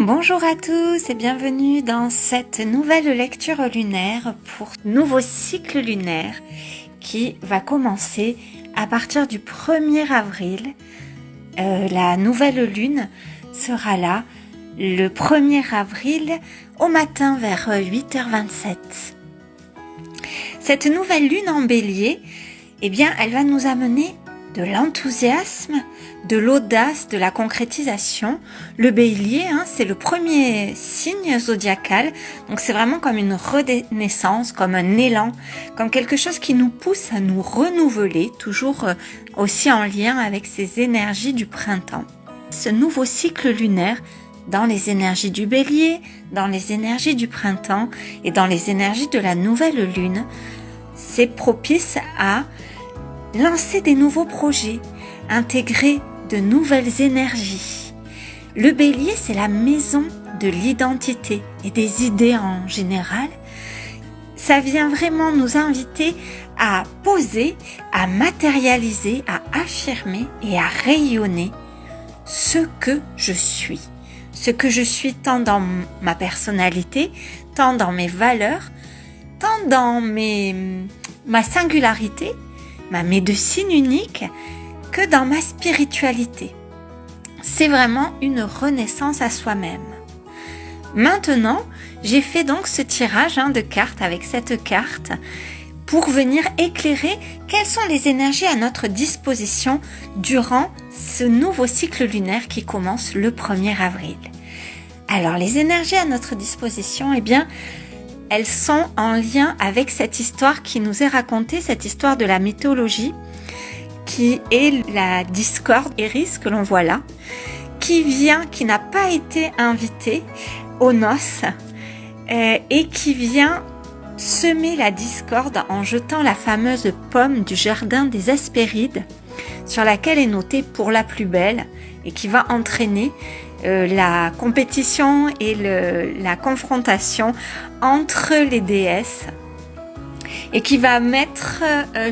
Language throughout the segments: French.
Bonjour à tous et bienvenue dans cette nouvelle lecture lunaire pour nouveau cycle lunaire qui va commencer à partir du 1er avril. La nouvelle lune sera là le 1er avril au matin vers 8h27. Cette nouvelle lune en bélier, eh bien, elle va nous amener de l'enthousiasme, de l'audace, de la concrétisation. Le bélier, c'est le premier signe zodiacal, donc c'est vraiment comme une renaissance, comme un élan, comme quelque chose qui nous pousse à nous renouveler, toujours aussi en lien avec ces énergies du printemps. Ce nouveau cycle lunaire, dans les énergies du bélier, dans les énergies du printemps et dans les énergies de la nouvelle lune, c'est propice à lancer des nouveaux projets, intégrer de nouvelles énergies. Le bélier, c'est la maison de l'identité et des idées en général. Ça vient vraiment nous inviter à poser, à matérialiser, à affirmer et à rayonner ce que je suis. Ce que je suis tant dans ma personnalité, tant dans mes valeurs, tant dans ma singularité, ma médecine unique, que dans ma spiritualité. C'est vraiment une renaissance à soi-même. Maintenant, j'ai fait donc ce tirage de cartes avec cette carte pour venir éclairer quelles sont les énergies à notre disposition durant ce nouveau cycle lunaire qui commence le 1er avril. Alors, les énergies à notre disposition, eh bien, elles sont en lien avec cette histoire qui nous est racontée, cette histoire de la mythologie, qui est la discorde Eris que l'on voit là, qui n'a pas été invitée aux noces et qui vient semer la discorde en jetant la fameuse pomme du jardin des Hespérides sur laquelle est noté pour la plus belle et qui va entraîner la compétition et la confrontation entre les déesses et qui va mettre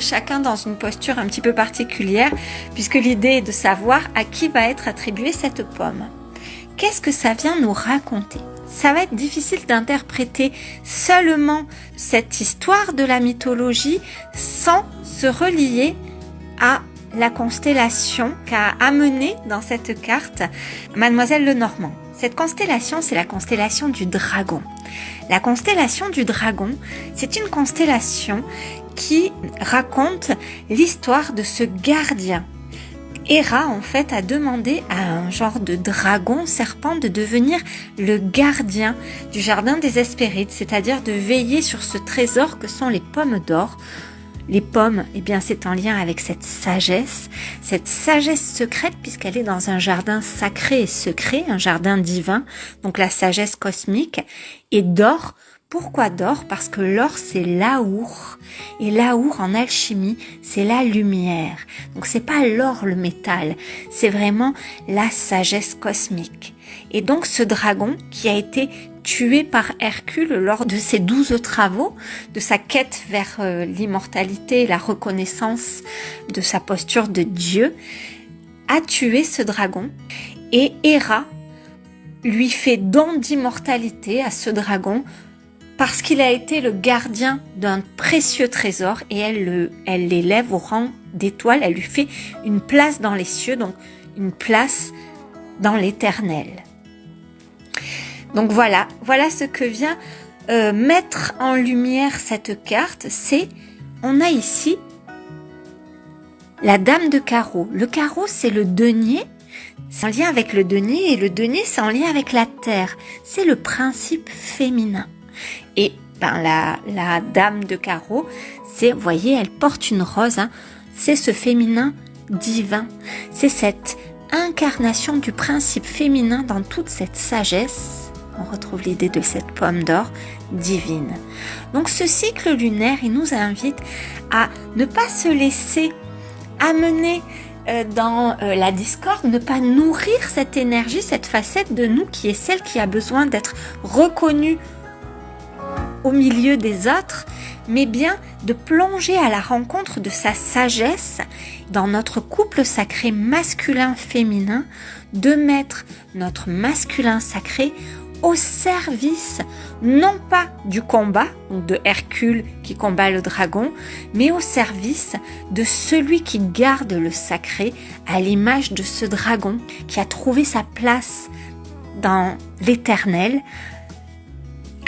chacun dans une posture un petit peu particulière puisque l'idée est de savoir à qui va être attribuée cette pomme. Qu'est-ce que ça vient nous raconter ? Ça va être difficile d'interpréter seulement cette histoire de la mythologie sans se relier à la constellation qu'a amenée dans cette carte Mademoiselle Lenormand. Cette constellation, c'est la constellation du dragon. La constellation du dragon, c'est une constellation qui raconte l'histoire de ce gardien. Héra, en fait, a demandé à un genre de dragon serpent de devenir le gardien du jardin des Hespérides, c'est-à-dire de veiller sur ce trésor que sont les pommes d'or. Les pommes, eh bien, c'est en lien avec cette sagesse secrète puisqu'elle est dans un jardin sacré et secret, un jardin divin, donc la sagesse cosmique. Et d'or, pourquoi d'or ? Parce que l'or, c'est l'aour. Et l'aour, en alchimie, c'est la lumière. Donc, c'est pas l'or, le métal. C'est vraiment la sagesse cosmique. Et donc, ce dragon qui a été tué par Hercule lors de ses 12 travaux, de sa quête vers l'immortalité et la reconnaissance de sa posture de Dieu, a tué ce dragon. Et Héra lui fait don d'immortalité à ce dragon parce qu'il a été le gardien d'un précieux trésor et elle l'élève au rang d'étoile, elle lui fait une place dans les cieux, donc une place dans l'éternel. Donc voilà ce que vient mettre en lumière cette carte, on a ici la dame de carreau. Le carreau, c'est le denier, c'est en lien avec le denier et le denier, c'est en lien avec la terre. C'est le principe féminin. Et la dame de carreau, vous voyez, elle porte une rose, c'est ce féminin divin. C'est cette incarnation du principe féminin dans toute cette sagesse. On retrouve l'idée de cette pomme d'or divine. Donc ce cycle lunaire, il nous invite à ne pas se laisser amener dans la discorde, ne pas nourrir cette énergie, cette facette de nous qui est celle qui a besoin d'être reconnue au milieu des autres, mais bien de plonger à la rencontre de sa sagesse dans notre couple sacré masculin-féminin, de mettre notre masculin sacré au service, non pas du combat, de Hercule qui combat le dragon, mais au service de celui qui garde le sacré, à l'image de ce dragon qui a trouvé sa place dans l'éternel,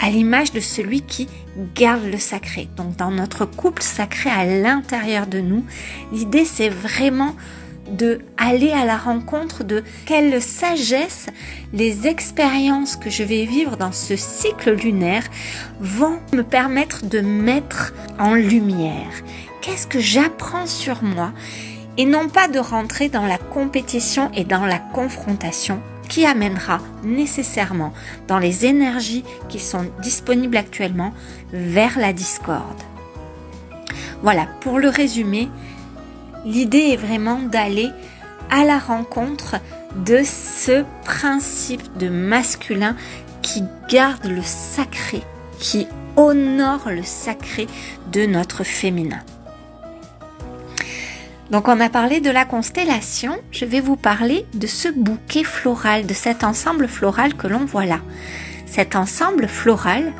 à l'image de celui qui garde le sacré. Donc dans notre couple sacré à l'intérieur de nous, l'idée c'est vraiment de aller à la rencontre de quelle sagesse les expériences que je vais vivre dans ce cycle lunaire vont me permettre de mettre en lumière. Qu'est-ce que j'apprends sur moi et non pas de rentrer dans la compétition et dans la confrontation qui amènera nécessairement dans les énergies qui sont disponibles actuellement vers la discorde. Voilà, pour le résumer, l'idée est vraiment d'aller à la rencontre de ce principe de masculin qui garde le sacré, qui honore le sacré de notre féminin. Donc on a parlé de la constellation, je vais vous parler de ce bouquet floral, de cet ensemble floral que l'on voit là. Cet ensemble floral,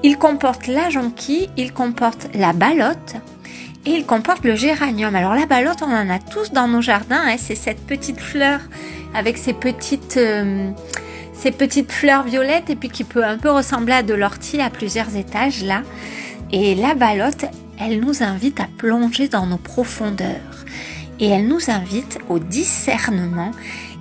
il comporte la jonquille, il comporte la ballotte, et il comporte le géranium. Alors la ballotte, on en a tous dans nos jardins, hein. C'est cette petite fleur avec ces petites fleurs violettes et puis qui peut un peu ressembler à de l'ortie à plusieurs étages là. Et la ballotte, elle nous invite à plonger dans nos profondeurs et elle nous invite au discernement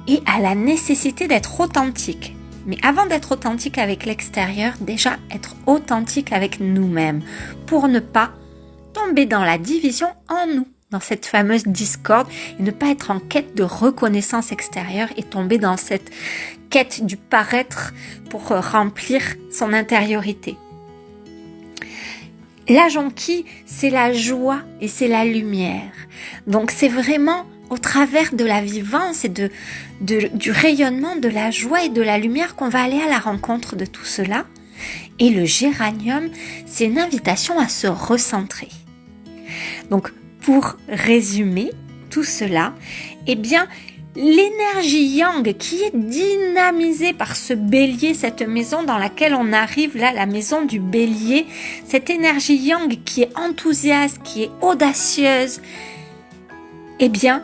et à la nécessité d'être authentique. Mais avant d'être authentique avec l'extérieur, déjà être authentique avec nous-mêmes pour ne pas tomber dans la division en nous, dans cette fameuse discorde et ne pas être en quête de reconnaissance extérieure et tomber dans cette quête du paraître pour remplir son intériorité. La jonquille, c'est la joie et c'est la lumière. Donc c'est vraiment au travers de la vivance et du rayonnement de la joie et de la lumière qu'on va aller à la rencontre de tout cela. Et le géranium, c'est une invitation à se recentrer. Donc, pour résumer tout cela, eh bien, l'énergie yang qui est dynamisée par ce bélier, cette maison dans laquelle on arrive là, la maison du bélier, cette énergie yang qui est enthousiaste, qui est audacieuse, eh bien,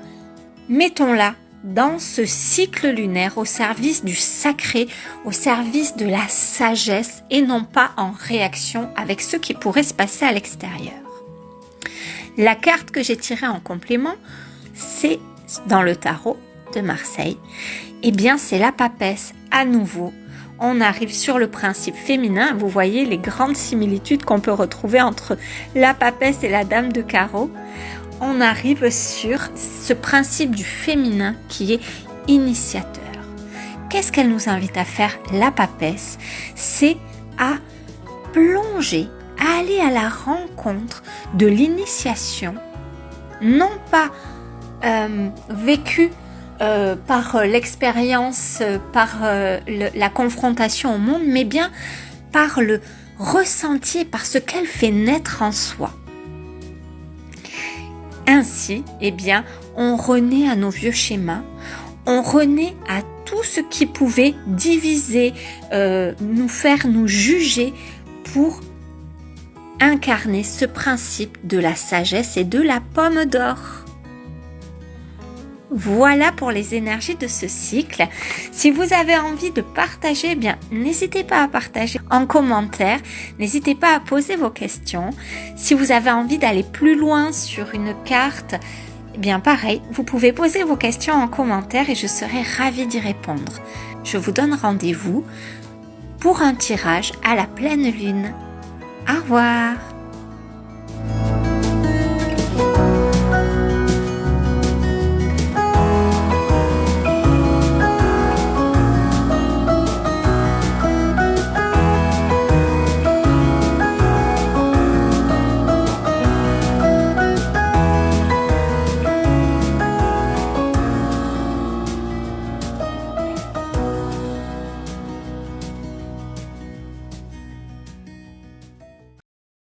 mettons-la dans ce cycle lunaire au service du sacré, au service de la sagesse et non pas en réaction avec ce qui pourrait se passer à l'extérieur. La carte que j'ai tirée en complément, c'est dans le tarot de Marseille. Eh bien, c'est la papesse. À nouveau, on arrive sur le principe féminin. Vous voyez les grandes similitudes qu'on peut retrouver entre la papesse et la dame de carreau. On arrive sur ce principe du féminin qui est initiateur. Qu'est-ce qu'elle nous invite à faire, la papesse? C'est à plonger, à aller à la rencontre de l'initiation, non pas vécue par l'expérience, par la confrontation au monde, mais bien par le ressenti, par ce qu'elle fait naître en soi. Ainsi, eh bien, on renaît à nos vieux schémas, on renaît à tout ce qui pouvait diviser, nous faire nous juger pour incarner ce principe de la sagesse et de la pomme d'or. Voilà pour les énergies de ce cycle. Si vous avez envie de partager, eh bien, n'hésitez pas à partager en commentaire. N'hésitez pas à poser vos questions. Si vous avez envie d'aller plus loin sur une carte, eh bien, pareil, vous pouvez poser vos questions en commentaire et je serai ravie d'y répondre. Je vous donne rendez-vous pour un tirage à la pleine lune. Au revoir.